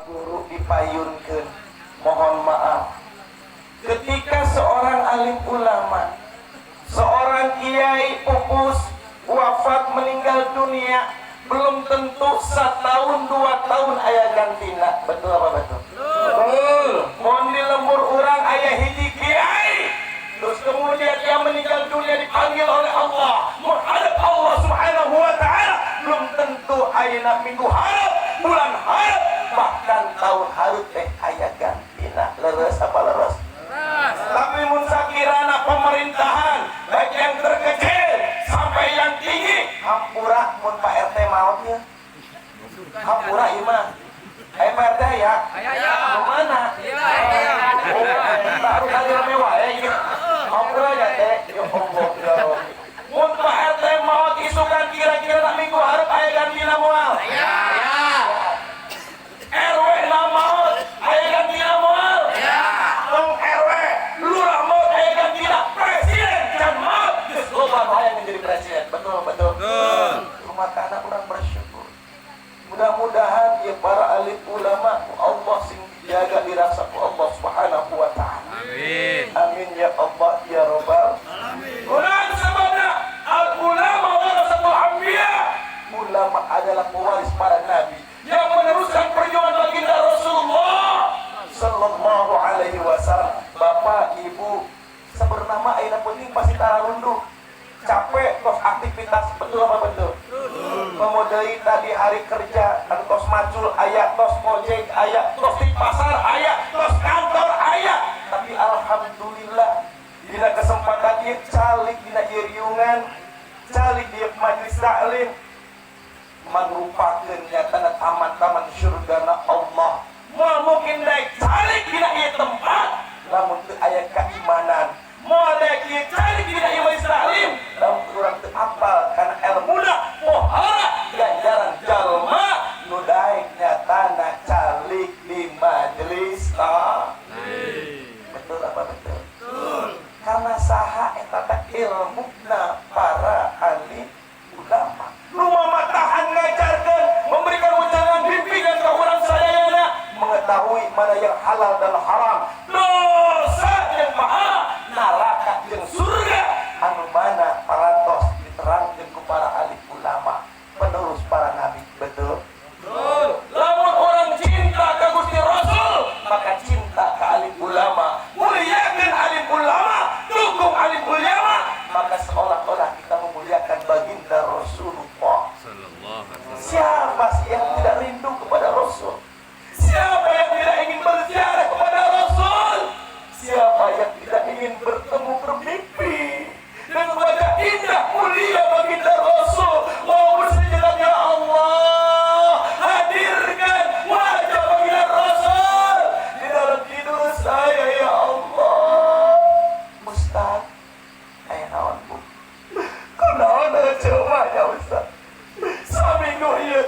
guru dipayunkeun. Mohon maaf, ketika seorang alim ulama, seorang kiai pupus wafat meninggal dunia, belum tentu 1 tahun 2 tahun aya gantina. Betul apa betul? Betul. Mohon di lembur orang aya hiji kiai, terus kemudian dia meninggal dunia dipanggil oleh Allah menghadap Allah Subhanahu wa ta'ala, belum tentu ayeuna minggu harap, bulan harap, bahkan tahun harap aya gantina. Leres apa leres? Tapi mun sakirana pemerintahan baik yang terkecil sampai yang tinggi, hampura mun Pak RT mautnya, hampura imah. Pak RT ya? Mana? Baru kali mewah ya gitu. Hampura ya teh. Ya Allah ya Rabbi. Mun Pak RT maut isukan kira-kira nak minggu harap aya gantina moal. RW na maut aya gantina moal. Tong RW lurah maut aya gantina, presiden can maut geus loba aya menjadi presiden. Betul. Rumah tangga kurang bersyukur. Mudah-mudahan ya para alim ulama Allah sing dijaga dirasa ku Allah Subhanahu wa ta'ala. Amin ya Allah ya Rabbal alamin. Urang sababna al ulama warasatul anbiya. Ulama adalah pewaris para nabi yang meneruskan perjuangan baginda Rasulullah sallallahu alaihi wasallam. Bapak, Ibu, sebernama ayeuna penting pasti tararunduh. Capek tos aktivitas, betul apa betul? Memodai tadi hari kerja, tos macul aya, tos ojek aya, tos di pasar aya, tos kantor aya. Tapi alhamdulillah dina kesempatan ieu calik dina ieu riungan, calik di majelis taklim mangrupakeun nyatana taman-taman surgana Allah. Moal mungkin daek calik dina ieu tempat lamun teu aya keimanan. Moal daek ieu calik dina ieu majelis taklim lamun urang teu apal kana ilmuna pohara ganjaran jalma nu daek nyatana calik di majelis taklim. Betul apa betul? Betul. Karena saha eta ilmuna para ahli ulama. Rumah matahan ngajarkeun, memberikan wejangan bimbingan ka urang sadayana, mengetahui mana yang halal dan haram, dosa yang pahala, neraka jeung surga, anu mana parantos diterangkeun ku para ahli ulama, penerus para nabi. Betul? Betul. Lamun orang cinta ka Gusti Rasul, maka cinta ka alim ulama. Muliakeun alim ulama, dukung alim ulama, maka seolah-olah kita memuliakan baginda Rasulullah. Siapa sih yang tidak rindu kepada Rasul? Siapa yang tidak ingin berziarah kepada Rasul? Siapa yang tidak ingin bertemu bermimpi dengan wajah indah mulia baginda Rasul? Mau bersejadah ya Allah, hadirkan wajah baginda Rasul di dalam tidur saya ya Allah. Ustaz, ayo naon Bu? Kunaon coba ya Ustaz? Saminggu ieu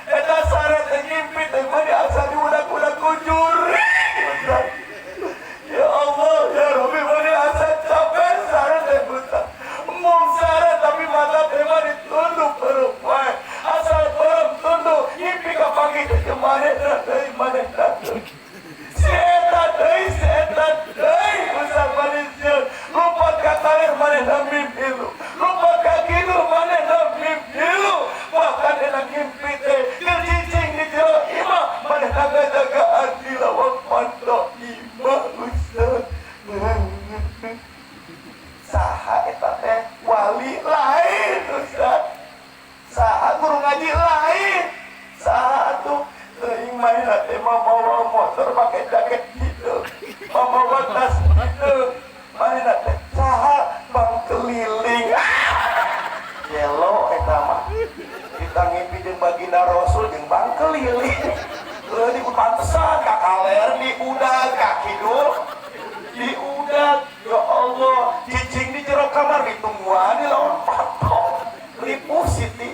eta syarat ngimpi teh mah asa diudak-udak ku juri. Ya Allah ya Rabbi, mah asa capek syarat teh buta. Mung syarat tapi mata teh mah ditunduk perempuan. Asal belum tunduk ngimpi ka pagi teh manehna deui manehna. Si eta deui usah manisieun. Lupa ka taler manehna mimpi lu. Lupa ka kidu manehna mimpi lu. Bahkan enak ngimpi teh kercicing di jero imah manehna ngajagaan di lawang pondok imah Ustaz. Saha eta teh wali lain Ustaz. Saha guru ngaji lain. Saha atuh teuing mainna teh mawa motor make jaket gitu. Mawa tas gitu. Mainna teh saha bang keliling. Yelo eta mah. Kita ngimpi jeung baginda Rasul jeung bang keliling. Di pantesan ka kaler di udag ka kidul di udag. Ya Allah, cicing di jero kamar ditungguan di lawan patok. Ripuh Siti.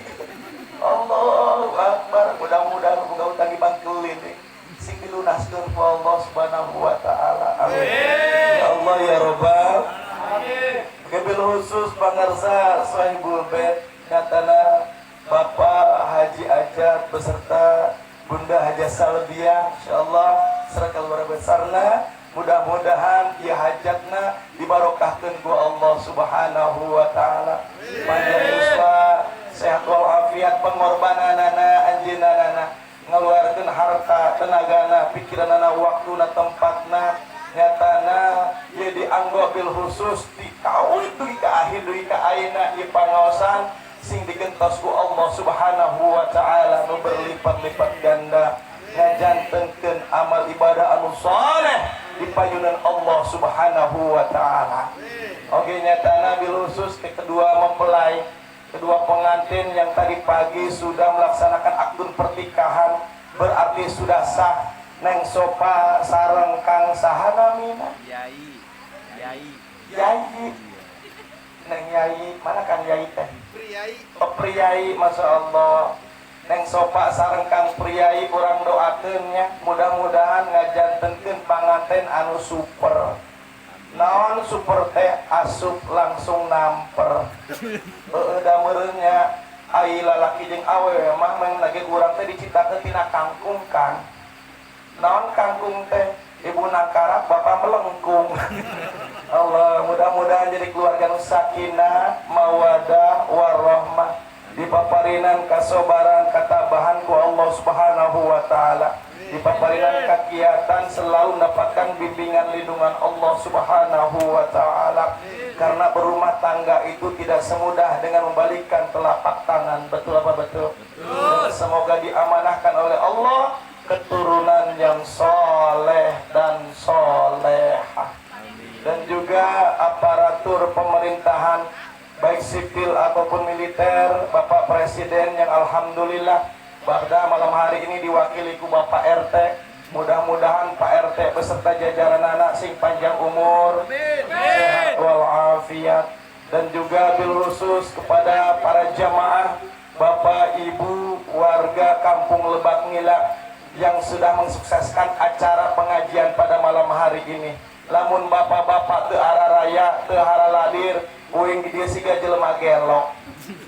Allahu Akbar. Mudah-mudahan boga utang di bang keliling sing dilunaskeun ku Allah Subhanahu wa ta'ala. Amin. Ya Allah ya Rabbal alamin. Kebil khusus pangarsa Sahibul Bait nyatana Bapak Haji Ajat beserta Bunda Haja Salbiah, insyaallah serta keluarga besarna, mudah-mudahan ieu hajatna dibarokahkeun ku Allah Subhanahu wa taala. Panjang uswa, sehat walafiat, pengorbananana anjeunna ngaluarkeun harta, tenagana, pikiranana, waktuna, tempatna, nyatana ieu dianggo bil khusus dikawin dugi ka akhir dugi ka ayeuna ieu pangaosan sing digentos ku Allah Subhanahu wa taala nu berlipat-lipat ganda ngajantengkeun amal ibadah anu saleh di payunan Allah Subhanahu wa taala. Oke, nyatana bil khusus kedua mempelai, kedua pengantin yang tadi pagi sudah melaksanakan akad pernikahan, berarti sudah sah. Neng sopa sareng Kang sahanamina Yai Neng Yai mana Kang Yai teh Priyai, Masya Allah. Neng sopa sareng Kang Priyai urang doakeun nya mudah-mudahan ngajantengkeun panganten anu super. Naon super teh asup langsung namper. Da meureun nya ai lalaki jeung awewe mah meng lagi urang teh diciptakeun tina kangkung kan. Naon kangkung teh ibu nangkarak bapak melengkung. Allah, mudah-mudahan jadi keluarga nu sakinah mawadah warahmah, dipaparinan kasobaran katabahan ku Allah Subhanahu wa taala, dipaparinan kakiatan selalu mendapatkan bimbingan lindungan Allah Subhanahu wa taala. Karena berumah tangga itu tidak semudah dengan membalikkan telapak tangan. Betul apa betul? Betul. Semoga diamanahkan oleh Allah keturunan yang soleh dan solehah, dan juga aparatur pemerintahan baik sipil ataupun militer, Bapak Presiden yang alhamdulillah pada malam hari ini diwakili ku Bapak RT. Mudah-mudahan Pak RT beserta jajaran anak sing panjang umur, sehat walafiat, dan juga bil khusus kepada para jamaah Bapak Ibu warga Kampung Lebak Ngila yang sudah mensukseskan acara pengajian pada malam hari ini. Lamun bapak-bapak teu araraya, teu haraladir, uing di dieu siga jelema gelok.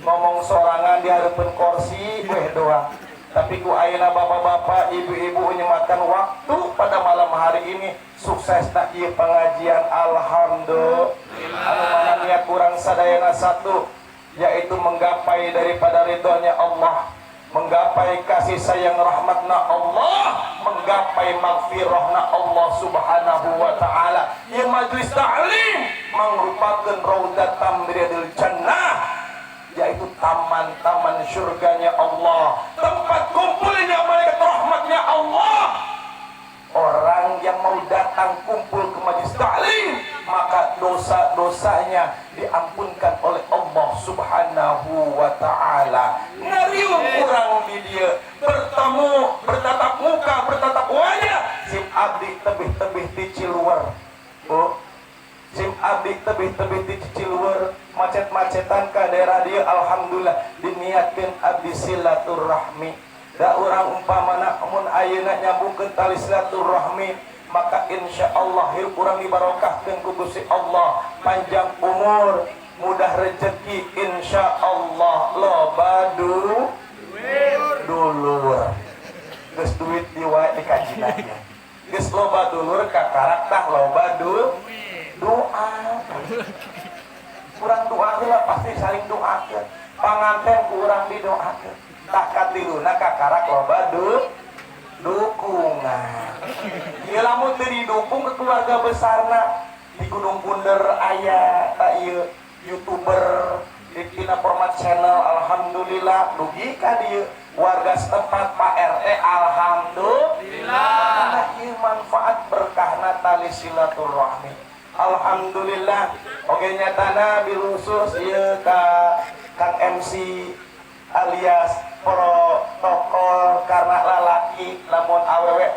Ngomong sorangan di hareupeun kursi weh doang. Tapi ku ayeuna bapak-bapak, ibu-ibu nyempatkan waktu pada malam hari ini suksesna ieu pengajian alhamdulillah. Anu mana niat kurang sadayana satu, yaitu menggapai daripada ridhonya Allah, menggapai kasih sayang rahmatna Allah, menggapai maghfirahna Allah Subhanahu wa taala. Ieu majlis ta'lim merupakan raudatan miriyadil jannah, yaitu taman-taman surganya Allah, tempat kumpulnya malaikat rahmatnya Allah. Orang yang mau datang kumpul ke majlis ta'lim, maka dosa-dosanya diampunkan oleh Allah Subhanahu wa taala. Ngariung kurang di dia bertemu, bertatap muka, bertatap wajah. Sim abdi tebih-tebih di Ciluwer. Oh, sim abdi tebih-tebih di Ciluwer, macet-macetan ka daerah dia alhamdulillah diniatkeun abdi silaturahmi. Da urang umpamana mun ayeuna nyambungkeun tali silaturahmi, maka insyaallah hirup urang dibarokahkeun ku Gusti Allah, panjang umur, mudah rezeki insyaallah, loba dulur. Geus duit di kajinanya. Geus loba dulur kakarak tah loba doa. Urang doa heula pasti saling doakeun. Panganten ku urang didoakeun. Tak katiluna kakarak loba dukungan. Ieu lamun teu didukung ke keluarga besarna di Gunung Bunder aya ta ieu YouTuber di tina format channel alhamdulillah dugi ka dieu warga setempat Pak RT alhamdulillah. Nah, ieu manfaat berkahna tali silaturahmi. Alhamdulillah. Oke nyatana bil khusus ieu ka Kang MC alias protokol karena lalaki lamun awewe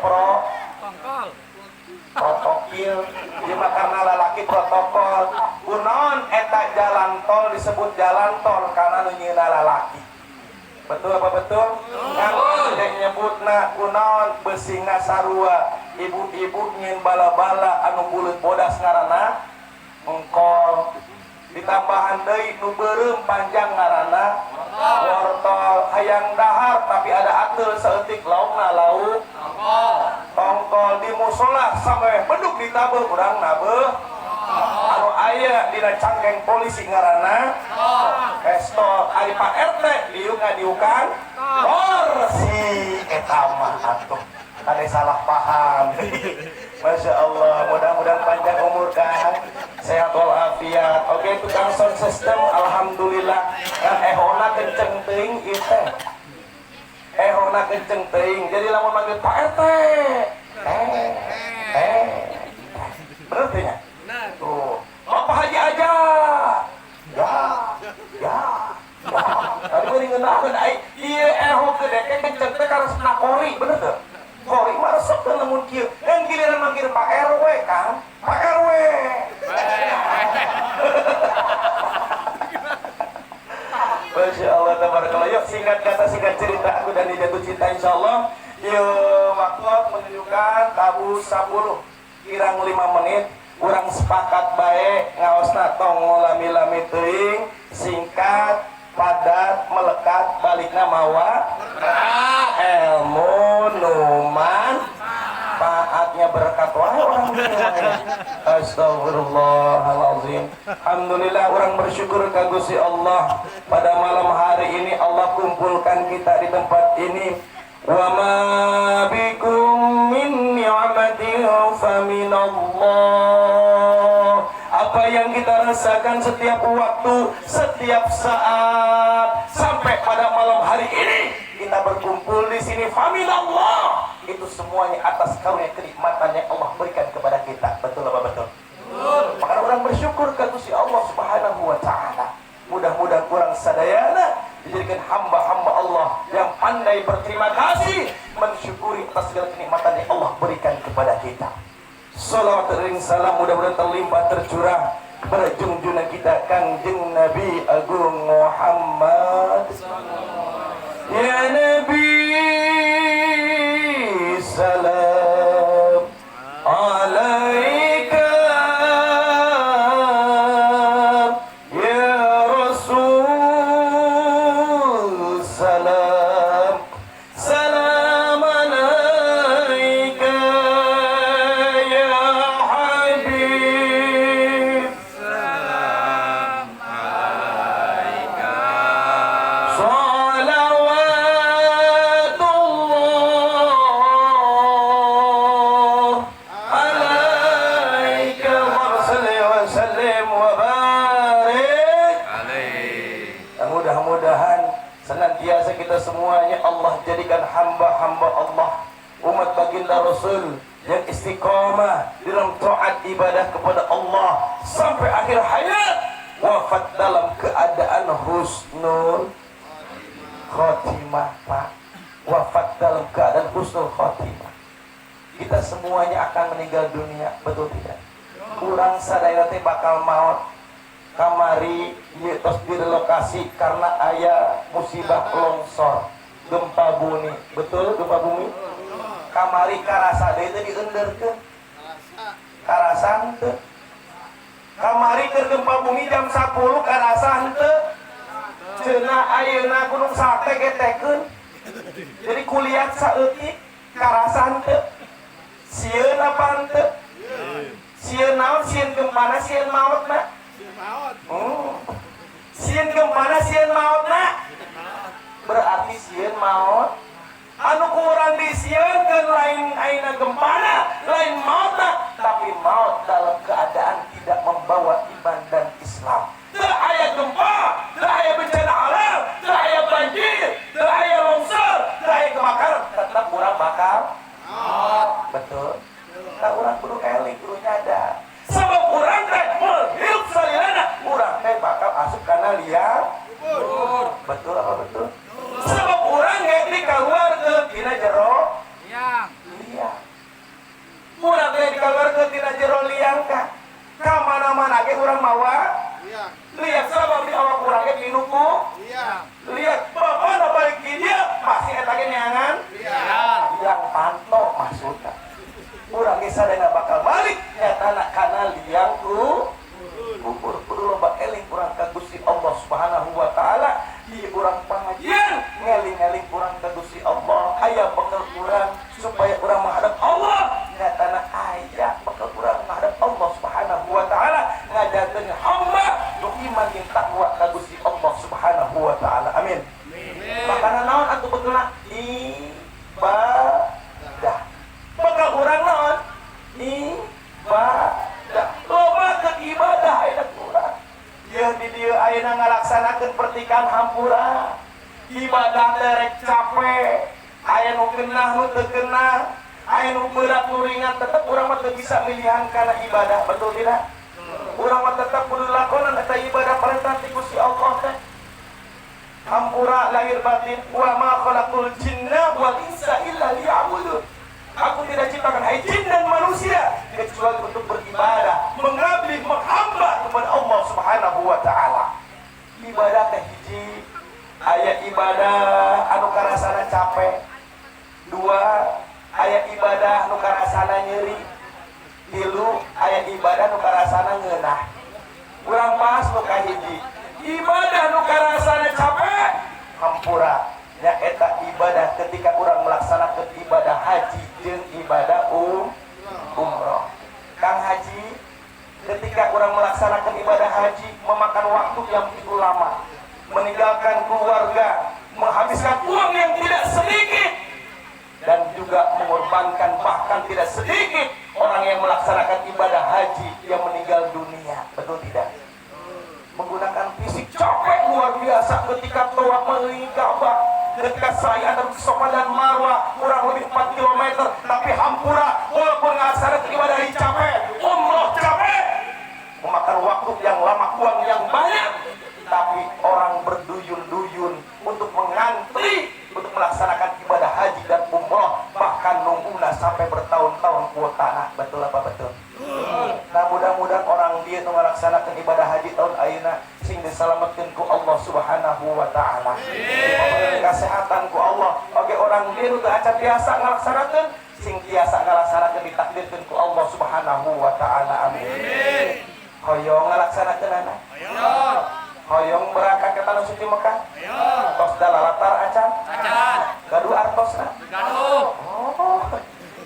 protokil cuma karena lalaki protokol kunaon eta jalan tol disebut jalan tol karena nu nyieuna lalaki. Betul apa betul? Kan dek nyebutna kunaon beusingna sarua, ibu-ibu nyieun bala-bala anu buleut bodas ngaranna engkol. ditambahan deui nu beureum panjang ngaranna wortel, hayang dahar tapi ada ateul saeutik laukna lauk tongkol. Di musola sampai beduk ditabeuh urang nabeuh anu aya dina cangkeng polisi ngaranna pistol. Ari Pak RT diuk ngadiukan si eta mah atuh kade salah paham. Masya Allah, mudah-mudahan panjang umur kan, sehat walafiat. Oke, tukang sound system, alhamdulillah. Kan ehona kenceng teuing ieu teh. Ehona kenceng teuing. Jadi lamun manggil Pak RT. Bener teh nya? Tuh. Bapak Haji aja. Ya. Tadi meureun ngeunaheun ai ieu eho gede kenceng teh karosna kori, bener teh? Kori mah resep teh lamun kieu. Yang giliran manggil Pak RW kan? Pak RW. Masya Allah, tabarakallah. Yuk singkat kata singkat cerita aku dan jatuh cinta insyaallah. Yuk waktu menunjukkan tabu 10 kirang 5 menit. Urang sepakat baik ngaosna tong lami-lami teuing singkat padat melekat balikna mawa ilmu numan paatnya berkat wae orang astagfirullahalazim. Alhamdulillah orang bersyukur ka Gusti Allah pada malam hari ini Allah kumpulkan kita di tempat ini. Wa ma bikum min ni'matin faminallah. Apa yang kita rasakan setiap waktu, setiap saat, sampai pada malam hari ini kita berkumpul di sini, faminallah. Itu semuanya atas karunia kenikmatan yang Allah berikan kepada kita. Betul apa betul? Betul. Maka orang bersyukur ke Gusti Allah Subhanahu wa taala. Mudah-mudahan kurang sadayana dijadikan hamba-hamba Allah yang pandai berterima kasih, mensyukuri atas segala kenikmatan yang Allah berikan kepada kita. Salawat dan salam mudah-mudahan terlimpah tercurah kepada junjungan kita Kangjeng Nabi Agung Muhammad. Ya Nabi salam alaika, ya Rasul salam salam alaika, ya Habib salam alaika, salawatullah alaika wa salli wa sallim wa barik alaih. Dan mudah-mudahan senantiasa kita semuanya Allah jadikan hamba-hamba Allah, umat baginda Rasul yang istiqomah dalam taat ibadah kepada Allah sampai akhir hayat, wafat dalam keadaan husnul khotimah. Pak, wafat dalam keadaan husnul khotimah. Kita semuanya akan meninggal dunia, betul tidak? Kurang sadaya teh bakal maut kamari ieu tos direlokasi karena aya musibah longsor, gempa bumi. Betul gempa bumi? Kamari karasa deui teh diendeurkeun. Karasan teu. Kamari keur gempa bumi jam 10 karasan teu. Cenah ayeuna Gunung Sate getekeun. Jadi kuliah saeutik karasan teu. Sieun apaan teu? Sieun naon? Sieun gempana sieun maotna? Sieun gempana sieun maotna? Berarti sieun maot. Anu kurang disieunkeun lain ayeuna gempana, lain maotna, tapi maot dalam keadaan tidak membawa iman dan Islam. Teu aya gempa, teu aya bencana alam, teu aya banjir, teu aya longsor, teu aya kebakaran, tetap urang bakal betul. Tak urang kudu eling, kudu nyadar. Sebab urang teh menghirup salilana, urang teh bakal asup kana liang. Betul apa betul? Sebab urang ge dikaluarkeun tina jero liang. Urang teh dikaluarkeun tina jero liang ka mana-mana ge pisan hampura ibadah derek capek aya nu geunah nu teu geunah aya nu berat nu ringan tetep urang mah teu bisa milihan kana ibadah betul tidak urang mah tetep kudu lakonan eta ibadah perintah ti Gusti Allah teh hampura lahir batin wa ma khalaqul jinna wal insa illa liya'budun aku tidak ciptakan hai jin dan manusia kecuali untuk beribadah mengabdi menghamba kepada Allah Subhanahu wa taala ibadah teh hiji aya ibadah anu karasana capek dua aya ibadah nu karasana nyeri tilu aya ibadah nu karasana ngeunah urang pas nu kahiji ibadah nu karasana capek hampura nya eta ibadah ketika urang melaksanakeun ibadah haji jeung ibadah umroh Kang Haji ketika urang melaksanakan ibadah haji memakan waktu yang begitu lama meninggalkan keluarga menghabiskan uang yang tidak sedikit dan juga mengorbankan bahkan tidak sedikit orang yang melaksanakan ibadah haji yang meninggal dunia betul tidak menggunakan fisik capek luar biasa ketika tawaf mengelilingi Ka'bah ketika saya ada Safa dan Marwah kurang lebih 4 km tapi hampura walaupun melaksanakan ibadah haji capek umroh capek memakan waktu yang lama uang yang banyak tapi orang berduyun-duyun untuk mengantri untuk melaksanakan ibadah haji dan umroh bahkan nunggulah sampai bertahun-tahun kuotana betul apa betul nah mudah-mudahan orang dia itu melaksanakan ibadah haji tahun ayeuna sing diselamatkeun ku Allah Subhanahu wa taala diberi kesehatan ku Allah oge orang dia nu teu acan biasa ngalaksanakeun sing biasa ngalaksanakeun ditakdirkeun ku Allah Subhanahu wa taala amin hoyong ngalaksanakeunana hoyong berangkat ke tanah suci Mekah tos dalalatar acan gaduh artosna gaduh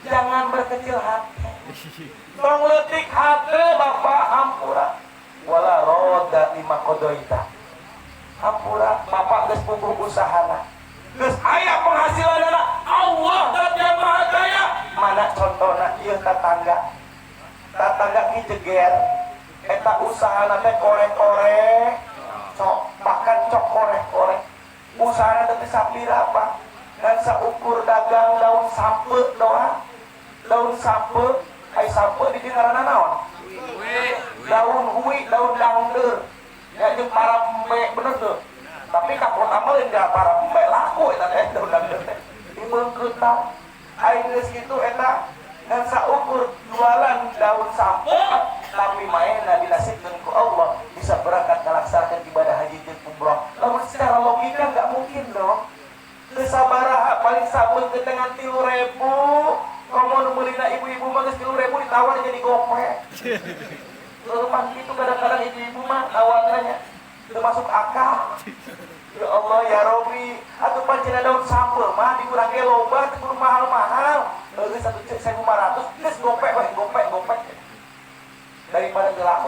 jangan berkecil hati tong leutik hate Bapak hampura wala roda lima kodoita hampura Bapak geus puguh usahana geus aya penghasilanana Allah zat yang maha daya mana contona ieu tatangga ki jeger eta usahana teh korek-korek cok bahkan cok korek-korek usahana teh sapira apa dan saukur dagang daun sampe doang daun sampe ai sampe di ngaranna naon daun hui daun dangdeur ya jeung para pembe bener tuh tapi kapot amal enggak para pembe laku eta teh daun dangdeur teh dibeungkeutang ai geus kitu eta dan saukur jualan daun sampe tapi maena dinasibkeun ku Allah bisa berangkat melaksanakan ibadah haji dan umrah lamun secara logika enggak mungkin dong teu sabaraha paling sabun dengan 3.000 komo nu meulina ibu-ibu mah geus 3.000 ditawar jadi gopek leuman kitu kadang-kadang ibu-ibu mah awananya teu masuk akal ya Allah ya Robbi atuh pancen daun sampel mah dikurang ge loba teu kudu mahal-mahal geus 1.500 geus gopek we gopek daripada gelaku